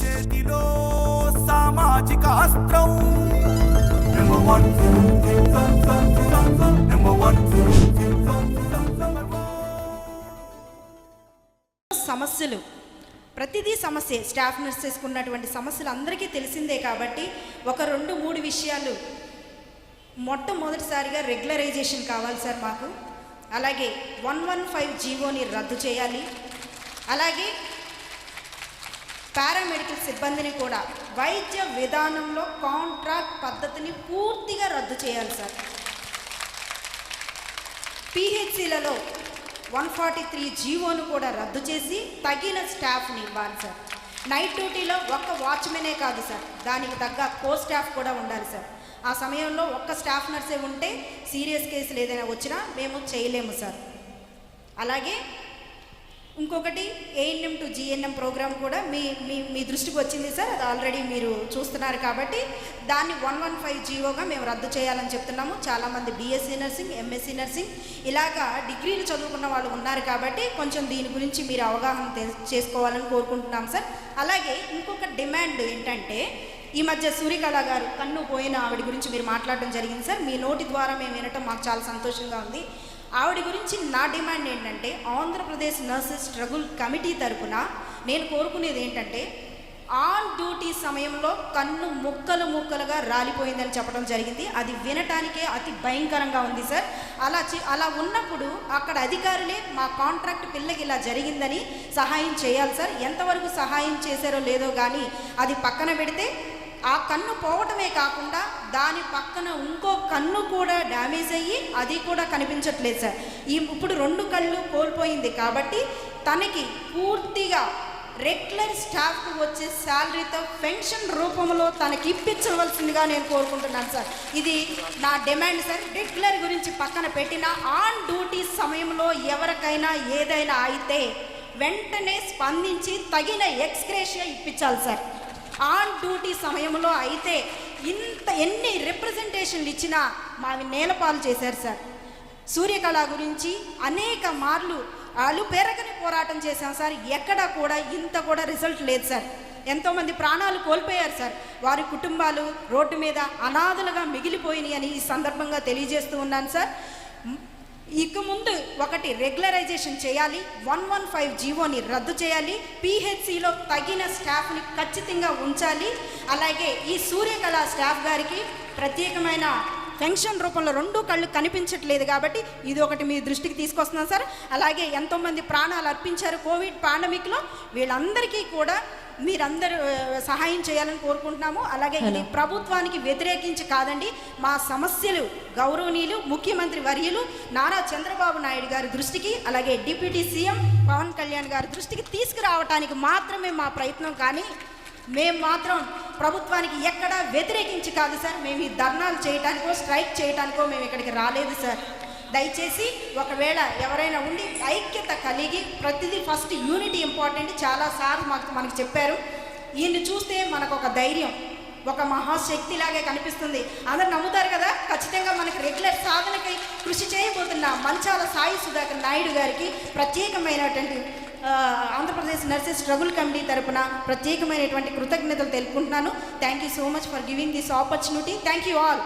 చేతిలో సామాజిక అస్త్రం సమస్యలు ప్రతిదీ సమస్య. స్టాఫ్ నర్సెస్కి ఉన్నటువంటి సమస్యలు అందరికీ తెలిసిందే కాబట్టి ఒక 2-3 విషయాలు. మొట్టమొదటిసారిగా రెగ్యులరైజేషన్ కావాలి సార్ మాకు. అలాగే 115 జీవోని రద్దు చేయాలి. అలాగే పారామెడికల్ సిబ్బందిని కూడా వైద్య విధానంలో కాంట్రాక్ట్ పద్ధతిని పూర్తిగా రద్దు చేయాలి సార్. పిహెచ్సిలలో 143 జీవోను కూడా రద్దు చేసి తగిన స్టాఫ్ని ఇవ్వాలి సార్. నైట్ డ్యూటీలో ఒక్క వాచ్మెనే కాదు సార్, దానికి తగ్గ కో స్టాఫ్ కూడా ఉండాలి సార్. ఆ సమయంలో ఒక్క స్టాఫ్ నర్సే ఉంటే సీరియస్ కేసులు ఏదైనా వచ్చినా మేము చేయలేము సార్. అలాగే ఇంకొకటి ఏఎన్ఎం టు జిఎన్ఎం ప్రోగ్రామ్ కూడా మీ దృష్టికి వచ్చింది సార్. అది ఆల్రెడీ మీరు చూస్తున్నారు కాబట్టి దాన్ని 115 జీవోగా మేము రద్దు చేయాలని చెప్తున్నాము. చాలామంది బీఎస్సీ నర్సింగ్, ఎంఎస్సీ నర్సింగ్ ఇలాగా డిగ్రీలు చదువుకున్న వాళ్ళు ఉన్నారు కాబట్టి కొంచెం దీని గురించి మీరు అవగాహన చేసుకోవాలని కోరుకుంటున్నాం సార్. అలాగే ఇంకొక డిమాండ్ ఏంటంటే, ఈ మధ్య సూర్యకళ గారు కన్ను పోయిన ఆవిడ గురించి మీరు మాట్లాడడం జరిగింది సార్. మీ నోటి ద్వారా మేము వినటం మాకు చాలా సంతోషంగా ఉంది. ఆవిడ గురించి నా డిమాండ్ ఏంటంటే, ఆంధ్రప్రదేశ్ నర్సెస్ స్ట్రగుల్ కమిటీ తరఫున నేను కోరుకునేది ఏంటంటే, ఆన్ డ్యూటీ సమయంలో కన్ను ముక్కలుగా రాలిపోయిందని చెప్పడం జరిగింది. అది వినటానికే అతి భయంకరంగా ఉంది సార్. అలా ఉన్నప్పుడు అక్కడ అధికారులే మా కాంట్రాక్ట్ పిల్లకి ఇలా జరిగిందని సహాయం చేయాలి సార్. ఎంతవరకు సహాయం చేశారో లేదో కానీ అది పక్కన పెడితే ఆ కన్ను పోవటమే కాకుండా దాని పక్కన ఇంకో కన్ను కూడా డ్యామేజ్ అయ్యి అది కూడా కనిపించట్లేదు సార్. ఇప్పుడు 2 కళ్ళు కోల్పోయింది కాబట్టి తనకి పూర్తిగా రెగ్యులర్ స్టాఫ్కి వచ్చే శాలరీతో పెన్షన్ రూపంలో తనకి ఇప్పించవలసిందిగా నేను కోరుకుంటున్నాను సార్. ఇది నా డిమాండ్ సార్. రెగ్యులర్ గురించి పక్కన పెట్టిన ఆన్ డ్యూటీ సమయంలో ఎవరికైనా ఏదైనా అయితే వెంటనే స్పందించి తగిన ఎక్స్గ్రేషియా ఇప్పించాలి సార్. ఆన్ డ్యూటీ సమయంలో అయితే ఎన్ని రిప్రజెంటేషన్లు ఇచ్చినా మావి నేలపాలు చేశారు సార్. సూర్యకళ గురించి అనేక మార్లు వాళ్ళు పెరగని పోరాటం చేశాం సార్. ఎక్కడా కూడా ఇంత కూడా రిజల్ట్ లేదు సార్. ఎంతోమంది ప్రాణాలు కోల్పోయారు సార్. వారి కుటుంబాలు రోడ్డు మీద అనాథలుగా మిగిలిపోయినాయి అని ఈ సందర్భంగా తెలియజేస్తూ ఉన్నాను సార్. ఇక ముందు ఒకటి రెగ్యులరైజేషన్ చేయాలి, 115 జీవోని రద్దు చేయాలి, పిహెచ్సిలో తగిన స్టాఫ్ని ఖచ్చితంగా ఉంచాలి. అలాగే ఈ సూర్యకళ స్టాఫ్ గారికి ప్రత్యేకమైన పెన్షన్ రూపంలో 2 కళ్ళు కనిపించట్లేదు కాబట్టి ఇది ఒకటి మీ దృష్టికి తీసుకొస్తున్నాం సార్. అలాగే ఎంతోమంది ప్రాణాలు అర్పించారు కోవిడ్ పాండమిక్లో, వీళ్ళందరికీ కూడా మీరందరూ సహాయం చేయాలని కోరుకుంటున్నాము. అలాగే ఇది ప్రభుత్వానికి వ్యతిరేకించి కాదండి, మా సమస్యలు గౌరవనీయులు ముఖ్యమంత్రి వర్యులు నారా చంద్రబాబు నాయుడు గారి దృష్టికి, అలాగే డిప్యూటీ సీఎం పవన్ కళ్యాణ్ గారి దృష్టికి తీసుకురావడానికి మాత్రమే మా ప్రయత్నం. కానీ మేము మాత్రం ప్రభుత్వానికి ఎక్కడా వ్యతిరేకించి కాదు సార్. మేము ఈ ధర్నాలు చేయడానికో స్ట్రైక్ చేయడానికో మేము ఇక్కడికి రాలేదు సార్. దయచేసి ఒకవేళ ఎవరైనా ఉండి ఐక్యత కలిగి ప్రతిదీ ఫస్ట్ యూనిటీ ఇంపార్టెంట్. చాలాసార్లు మనకు చెప్పారు. ఈయన్ని చూస్తే మనకు ఒక ధైర్యం, ఒక మహాశక్తిలాగే కనిపిస్తుంది. అందరు నమ్ముతారు కదా. ఖచ్చితంగా మనకి రెగ్యులర్ సాధనకై కృషి చేయబోతున్న మంచాల సాయి సుధాకర్ నాయుడు గారికి ప్రత్యేకమైనటువంటి ఆంధ్రప్రదేశ్ నర్సెస్ స్ట్రగుల్ కమిటీ తరపున ప్రత్యేకమైనటువంటి కృతజ్ఞతలు తెలుపుకుంటున్నాను. Thank you so much for giving this opportunity. Thank you all.